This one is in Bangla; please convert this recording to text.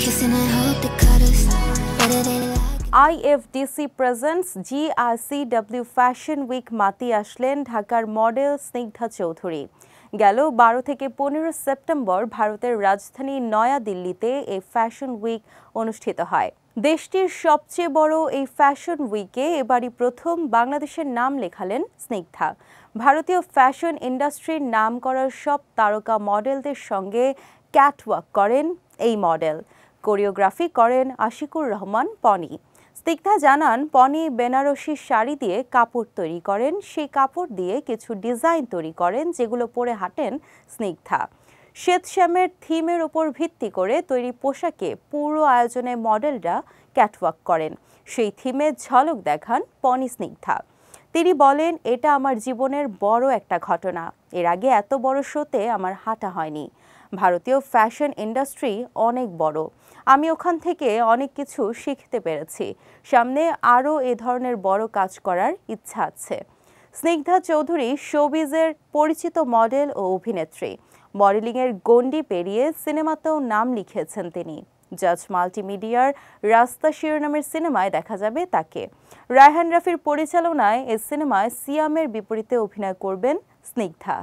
Kissing and hope they cut us. Better they like it. IFDC presents GRCW fashion week মাতি আসলেন ঢাকার মডেল স্নিগ্ধা চৌধুরী। গেল 12 থেকে 15 সেপ্টেম্বর ভারতের রাজধানী নয়াদিল্লিতে এই ফ্যাশন উইক অনুষ্ঠিত হয়। দেশটির সবচেয়ে বড় এই ফ্যাশন উইকে এবারই প্রথম বাংলাদেশের নাম লেখালেন স্নিগ্ধা। ভারতীয় ফ্যাশন ইন্ডাস্ট্রির নাম করা সব তারকা মডেলদের সঙ্গে ক্যাটওয়াক করেন এই মডেল। কোরিওগ্রাফি করেন আশিকুর রহমান পনি। স্নিগ্ধা জানান, পনি বেনারসি শাড়ি দিয়ে কাপড় তৈরি করেন, সেই কাপড় দিয়ে কিছু ডিজাইন তৈরি করেন যেগুলো পরে হাঁটেন স্নিগ্ধা। শ্বেতশ্যামের থিমের উপর ভিত্তি করে তৈরি পোশাকে পুরো আয়োজনে মডেলরা ক্যাটওয়াক করেন। সেই থিমের ঝলক দেখান পনি স্নিগ্ধা। তিনি বলেন, এটা আমার জীবনের বড় একটা ঘটনা। এর আগে এত বড় শোতে আমার হাঁটা হয়নি। ভারতীয় ফ্যাশন ইন্ডাস্ট্রি অনেক বড়। আমি ওখান থেকে অনেক কিছু শিখতে পেরেছি। সামনে আরও এ ধরনের বড় কাজ করার ইচ্ছা আছে। স্নিগ্ধা চৌধুরী শোবিজের পরিচিত মডেল ও অভিনেত্রী। মডেলিংয়ের গণ্ডি পেরিয়ে সিনেমাতেও নাম লিখেছেন তিনি। জাজ মাল্টিমিডিয়ার রাস্তা শিরোনামের সিনেমায় দেখা যাবে তাকে। রায়হান রাফির পরিচালনায় এই সিনেমায় সিয়ামের বিপরীতে অভিনয় করবেন স্নিগ্ধা।